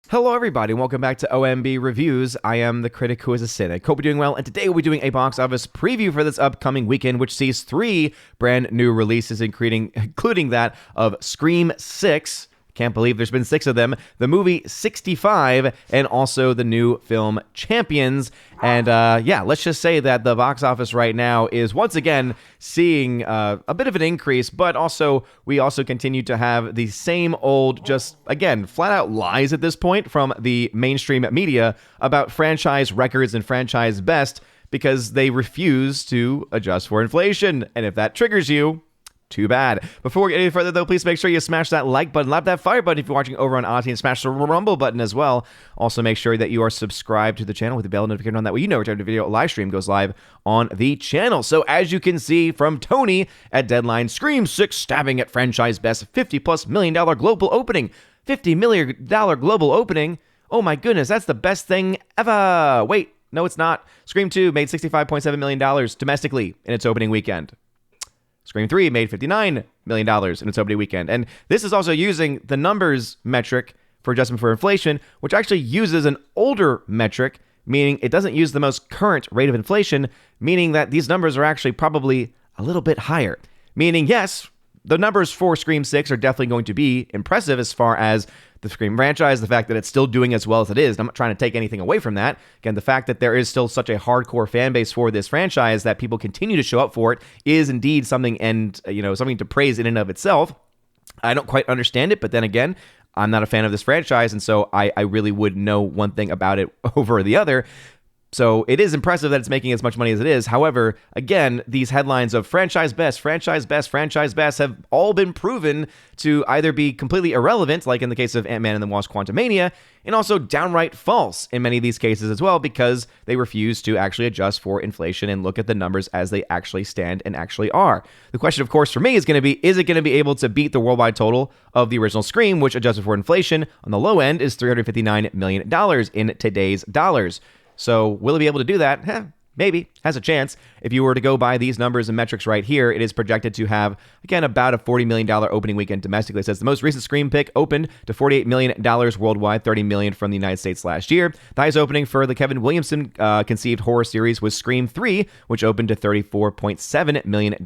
Hello everybody, and welcome back to OMB Reviews. I am the critic who is a cynic. Hope you're doing well, and today we'll be doing a box office preview for this upcoming weekend, which sees 3 brand new releases, including that of Scream 6. Can't believe there's been 6 of them. The movie 65, and also the new film Champions. And let's just say that the box office right now is once again seeing a bit of an increase, but also we also continue to have the same old, just again, flat out lies at this point from the mainstream media about franchise records and franchise best because they refuse to adjust for inflation. And if that triggers you, too bad. Before we get any further, though, please make sure you smash that like button, lap that fire button if you're watching over on Odyssey, and smash the rumble button as well. Also, make sure that you are subscribed to the channel with the bell notification on. That way you know every time the video live stream goes live on the channel. So, as you can see from Tony at Deadline, Scream 6 stabbing at franchise best $50+ million global opening. $50 million global opening? Oh my goodness, that's the best thing ever. Wait, no, it's not. Scream 2 made $65.7 million domestically in its opening weekend. Scream 3 made $59 million in its opening weekend. And this is also using the numbers metric for adjustment for inflation, which actually uses an older metric, meaning it doesn't use the most current rate of inflation, meaning that these numbers are actually probably a little bit higher. Meaning, yes, the numbers for Scream 6 are definitely going to be impressive as far as the Scream franchise, the fact that it's still doing as well as it is. I'm not trying to take anything away from that. Again, the fact that there is still such a hardcore fan base for this franchise that people continue to show up for it is indeed something, and something to praise in and of itself. I don't quite understand it, but then again, I'm not a fan of this franchise, and so I really would know one thing about it over the other. So it is impressive that it's making as much money as it is. However, again, these headlines of franchise best have all been proven to either be completely irrelevant, like in the case of Ant-Man and the Wasp: Quantumania, and also downright false in many of these cases as well, because they refuse to actually adjust for inflation and look at the numbers as they actually stand and actually are. The question, of course, for me is going to be, is it going to be able to beat the worldwide total of the original Scream, which adjusted for inflation on the low end is $359 million in today's dollars. So will it be able to do that? Maybe. Has a chance. If you were to go by these numbers and metrics right here, it is projected to have, again, about a $40 million opening weekend domestically. It says the most recent Scream pick opened to $48 million worldwide, $30 million from the United States last year. The highest opening for the Kevin Williamson conceived horror series was Scream 3, which opened to $34.7 million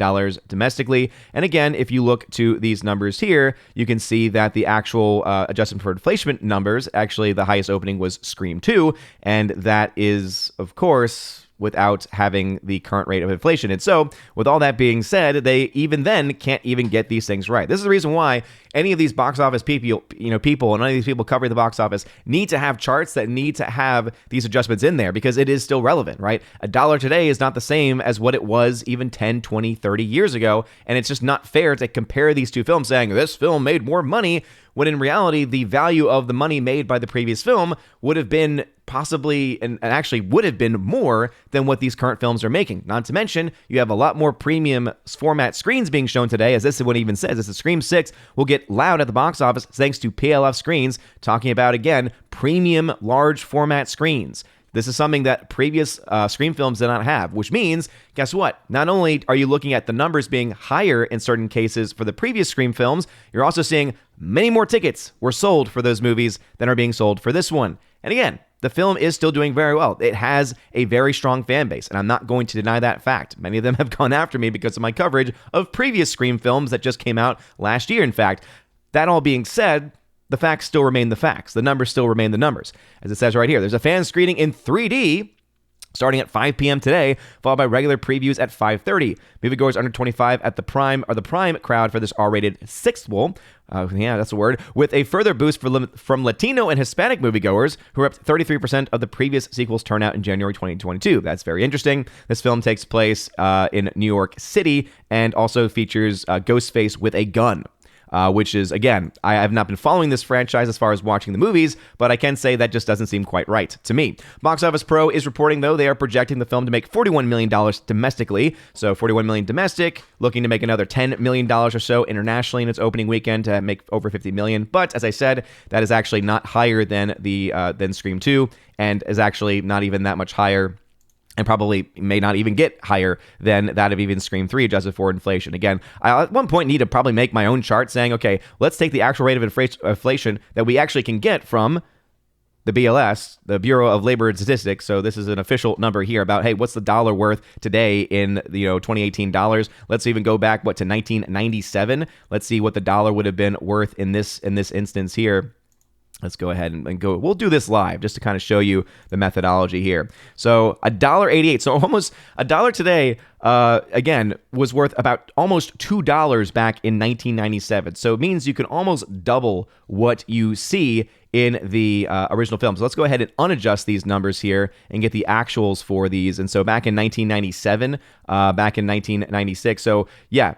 domestically. And again, if you look to these numbers here, you can see that the actual adjustment for inflation numbers, actually the highest opening was Scream 2, and that is, of course, without having the current rate of inflation. And so, with all that being said, they even then can't even get these things right. This is the reason why any of these box office people and any of these people covering the box office need to have charts that need to have these adjustments in there, because it is still relevant, right? A dollar today is not the same as what it was even 10, 20, 30 years ago, and it's just not fair to compare these two films saying this film made more money, when in reality, the value of the money made by the previous film would have been possibly, and actually would have been more than what these current films are making. Not to mention, you have a lot more premium format screens being shown today, as this is what it even says. This is Scream 6 will get loud at the box office thanks to PLF screens, talking about, again, premium large format screens. This is something that previous Scream films did not have, which means, guess what? Not only are you looking at the numbers being higher in certain cases for the previous Scream films, you're also seeing many more tickets were sold for those movies than are being sold for this one. And again, the film is still doing very well. It has a very strong fan base, and I'm not going to deny that fact. Many of them have gone after me because of my coverage of previous Scream films that just came out last year, in fact. That all being said, the facts still remain the facts. The numbers still remain the numbers. As it says right here, there's a fan screening in 3D starting at 5 p.m. today, followed by regular previews at 5:30. Moviegoers under 25 at the prime crowd for this R-rated sixthwell. That's the word. With a further boost from Latino and Hispanic moviegoers, who are up 33% of the previous sequel's turnout in January 2022. That's very interesting. This film takes place in New York City and also features Ghostface with a gun. Which is, again, I have not been following this franchise as far as watching the movies, but I can say that just doesn't seem quite right to me. Box Office Pro is reporting, though, they are projecting the film to make $41 million domestically. So $41 million domestic, looking to make another $10 million or so internationally in its opening weekend to make over $50 million. But as I said, that is actually not higher than than Scream 2, and is actually not even that much higher, and probably may not even get higher than that of even Scream 3 adjusted for inflation. Again, I at one point need to probably make my own chart saying, okay, let's take the actual rate of inflation that we actually can get from the BLS, the Bureau of Labor and Statistics. So this is an official number here about, hey, what's the dollar worth today in 2018 dollars? Let's even go back to 1997. Let's see what the dollar would have been worth in this instance here. Let's go ahead and go. We'll do this live just to kind of show you the methodology here. So $1.88. So almost $1 today, again, was worth about almost $2 back in 1997. So it means you can almost double what you see in the original film. So let's go ahead and unadjust these numbers here and get the actuals for these. And so back in 1997, back in 1996. So yeah.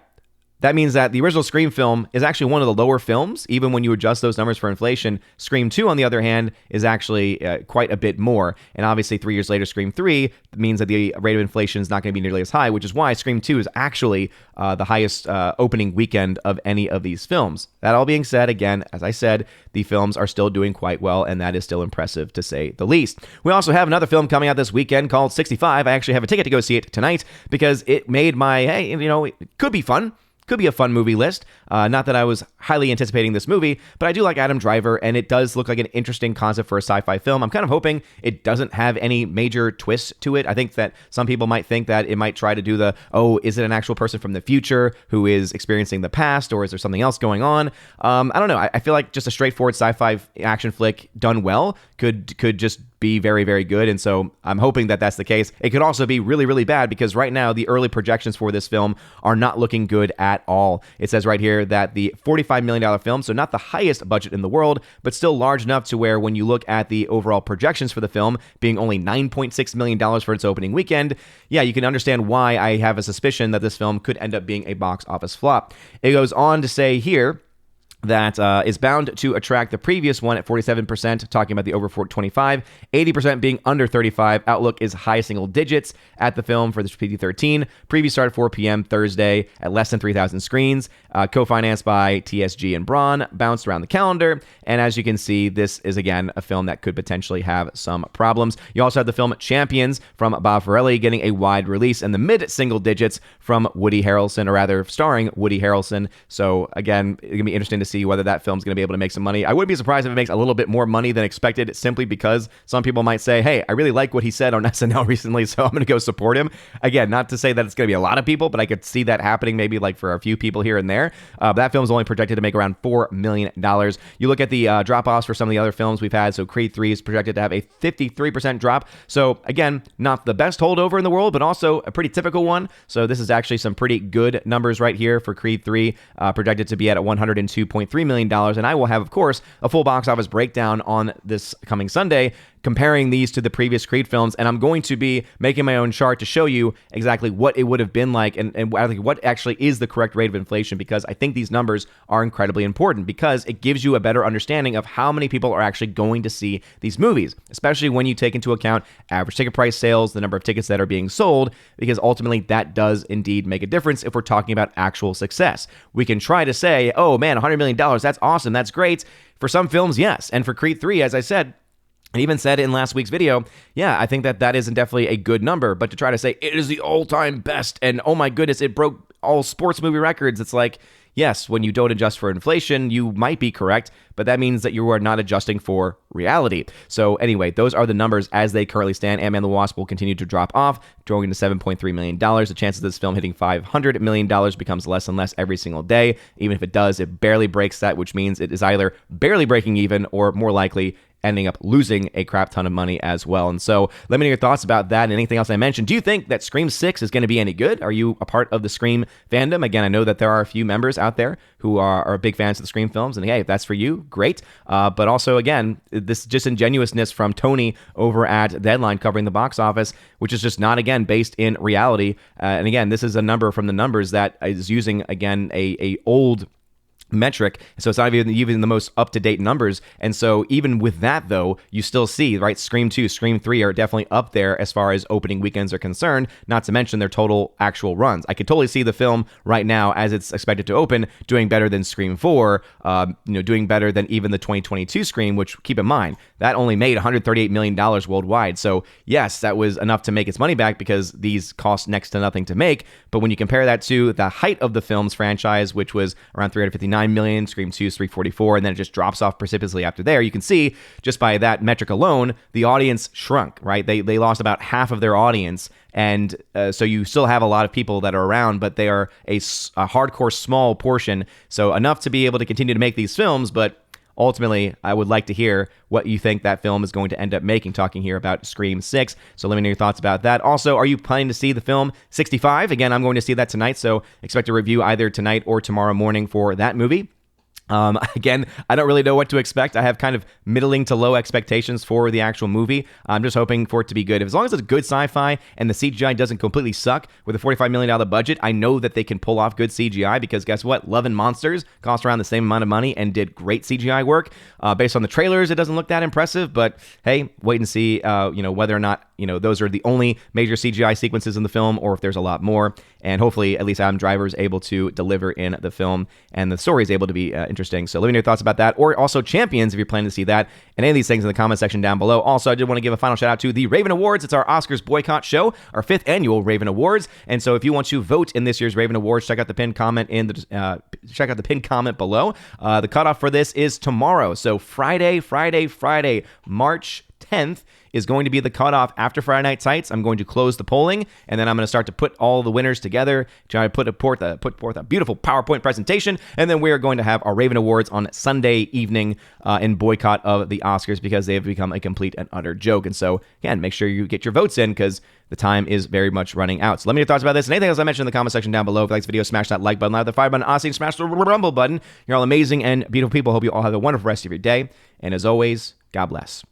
That means that the original Scream film is actually one of the lower films, even when you adjust those numbers for inflation. Scream 2, on the other hand, is actually quite a bit more. And obviously, 3 years later, Scream 3 means that the rate of inflation is not going to be nearly as high, which is why Scream 2 is actually the highest opening weekend of any of these films. That all being said, again, as I said, the films are still doing quite well, and that is still impressive to say the least. We also have another film coming out this weekend called 65. I actually have a ticket to go see it tonight because it made my, hey, it could be fun. Could be a fun movie list. Not that I was highly anticipating this movie, but I do like Adam Driver, and it does look like an interesting concept for a sci-fi film. I'm kind of hoping it doesn't have any major twists to it. I think that some people might think that it might try to do is it an actual person from the future who is experiencing the past, or is there something else going on? I don't know. I feel like just a straightforward sci-fi action flick done well could just be very, very good. And so I'm hoping that that's the case. It could also be really, really bad because right now the early projections for this film are not looking good at all. It says right here that the $45 million film, so not the highest budget in the world, but still large enough to where when you look at the overall projections for the film being only $9.6 million for its opening weekend, yeah, you can understand why I have a suspicion that this film could end up being a box office flop. It goes on to say here that is bound to attract the previous one at 47%, talking about the over 25, 80% being under 35. Outlook is high single digits at the film for this PG-13. Preview start at 4 p.m. Thursday at less than 3,000 screens. Co-financed by TSG and Braun, bounced around the calendar. And as you can see, this is, again, a film that could potentially have some problems. You also have the film Champions from Bob Farrelly getting a wide release in the mid-single digits from Woody Harrelson, or rather starring Woody Harrelson. So, again, it's going to be interesting to see whether that film's going to be able to make some money. I wouldn't be surprised if it makes a little bit more money than expected, simply because some people might say, hey, I really like what he said on SNL recently, so I'm going to go support him. Again, not to say that it's going to be a lot of people, but I could see that happening maybe like for a few people here and there. That film is only projected to make around $4 million. You look at the drop-offs for some of the other films we've had, so Creed 3 is projected to have a 53% drop. So again, not the best holdover in the world, but also a pretty typical one. So this is actually some pretty good numbers right here for Creed 3, projected to be at $102.3 million. And I will have, of course, a full box office breakdown on this coming Sunday, comparing these to the previous Creed films, and I'm going to be making my own chart to show you exactly what it would have been like and I think what actually is the correct rate of inflation, because I think these numbers are incredibly important because it gives you a better understanding of how many people are actually going to see these movies, especially when you take into account average ticket price sales, the number of tickets that are being sold, because ultimately that does indeed make a difference if we're talking about actual success. We can try to say, oh man, $100 million, that's awesome, that's great. For some films, yes. And for Creed 3, as I said, I even said in last week's video, yeah, I think that is definitely a good number, but to try to say it is the all-time best and oh my goodness, it broke all sports movie records, it's like, yes, when you don't adjust for inflation, you might be correct, but that means that you are not adjusting for reality. So anyway, those are the numbers as they currently stand. Ant-Man and the Wasp will continue to drop off, growing to $7.3 million. The chances of this film hitting $500 million becomes less and less every single day. Even if it does, it barely breaks that, which means it is either barely breaking even or more likely ending up losing a crap ton of money as well. And so let me know your thoughts about that and anything else I mentioned. Do you think that Scream 6 is going to be any good? Are you a part of the Scream fandom? Again, I know that there are a few members out there who are big fans of the Scream films, and hey, if that's for you, great. But also, again, this disingenuousness from Tony over at Deadline covering the box office, which is just not, again, based in reality. And again, this is a number from the numbers that is using, again, a old metric, so it's not even the most up-to-date numbers. And so even with that, though, you still see, right, Scream 2, Scream 3 are definitely up there as far as opening weekends are concerned, not to mention their total actual runs. I could totally see the film right now, as it's expected to open, doing better than Scream 4, doing better than even the 2022 Scream, which, keep in mind, that only made $138 million worldwide. So yes, that was enough to make its money back because these cost next to nothing to make. But when you compare that to the height of the film's franchise, which was around $359 9 million, Scream 2 is 344, and then it just drops off precipitously after there. You can see just by that metric alone, the audience shrunk, right? They lost about half of their audience. And so you still have a lot of people that are around, but they are a hardcore small portion. So enough to be able to continue to make these films, but ultimately, I would like to hear what you think that film is going to end up making, talking here about Scream 6. So let me know your thoughts about that. Also, are you planning to see the film 65? Again, I'm going to see that tonight, so expect a review either tonight or tomorrow morning for that movie. Again, I don't really know what to expect. I have kind of middling to low expectations for the actual movie. I'm just hoping for it to be good. As long as it's good sci-fi and the CGI doesn't completely suck with a $45 million budget, I know that they can pull off good CGI because guess what? Love and Monsters cost around the same amount of money and did great CGI work. Based on the trailers, it doesn't look that impressive, but hey, wait and see, whether or not, those are the only major CGI sequences in the film or if there's a lot more. And hopefully, at least Adam Driver is able to deliver in the film and the story is able to be interesting. So let me know your thoughts about that, or also Champions if you're planning to see that, and any of these things in the comment section down below. Also, I did want to give a final shout out to the Raven Awards. It's our Oscars boycott show, our 5th annual Raven Awards. And so if you want to vote in this year's Raven Awards, check out the pinned comment below. The cutoff for this is tomorrow. So Friday, March 10th is going to be the cutoff after Friday Night Sights. I'm going to close the polling, and then I'm going to start to put all the winners together, try to put forth a beautiful PowerPoint presentation, and then we are going to have our Raven Awards on Sunday evening in boycott of the Oscars because they have become a complete and utter joke. And so, again, make sure you get your votes in because the time is very much running out. So let me know your thoughts about this and anything else I mentioned in the comment section down below. If you like this video, smash that like button, like the fire button, honestly, smash the rumble button. You're all amazing and beautiful people. Hope you all have a wonderful rest of your day. And as always, God bless.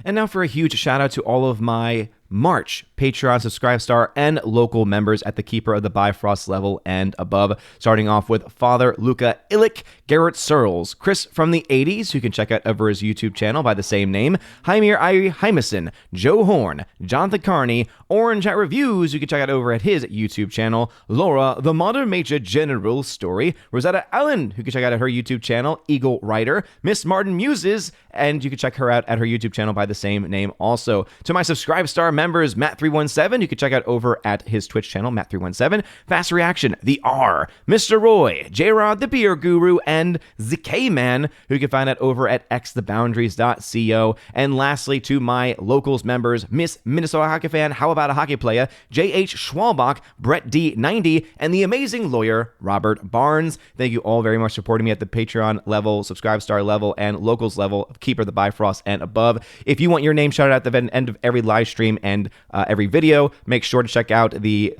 And now for a huge shout out to all of my March Patreon, Subscribe Star, and local members at the Keeper of the Bifrost level and above. Starting off with Father Luca Illich, Garrett Searles, Chris from the 80s, who can check out over his YouTube channel by the same name, Jaimir Irie Hymason, Joe Horn, Jonathan Carney, Orange at Reviews, who can check out over at his YouTube channel, Laura, the Modern Major General Story, Rosetta Allen, who can check out at her YouTube channel, Eagle Writer, Miss Martin Muses, and you can check her out at her YouTube channel by the same name also. To my Subscribe Star members, Matt317, you can check out over at his Twitch channel, Matt317, Fast Reaction, The R, Mr. Roy, J-Rod, The Beer Guru, and ZK-Man, who you can find out over at xtheboundaries.co. And lastly, to my locals members, Miss Minnesota Hockey Fan, How About a Hockey Player, J.H. Schwalbach, Brett D90, and the amazing lawyer, Robert Barnes. Thank you all very much for supporting me at the Patreon level, Subscribe Star level, and locals level of Keeper the Bifrost and above. If you want your name shouted out at the end of every live stream and every video, make sure to check out the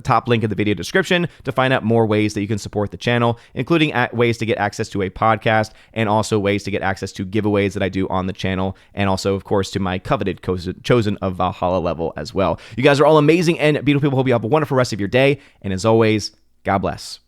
top link in the video description to find out more ways that you can support the channel, including ways to get access to a podcast and also ways to get access to giveaways that I do on the channel, and also, of course, to my coveted Chosen of Valhalla level as well. You guys are all amazing and beautiful people. Hope you have a wonderful rest of your day, and as always, God bless.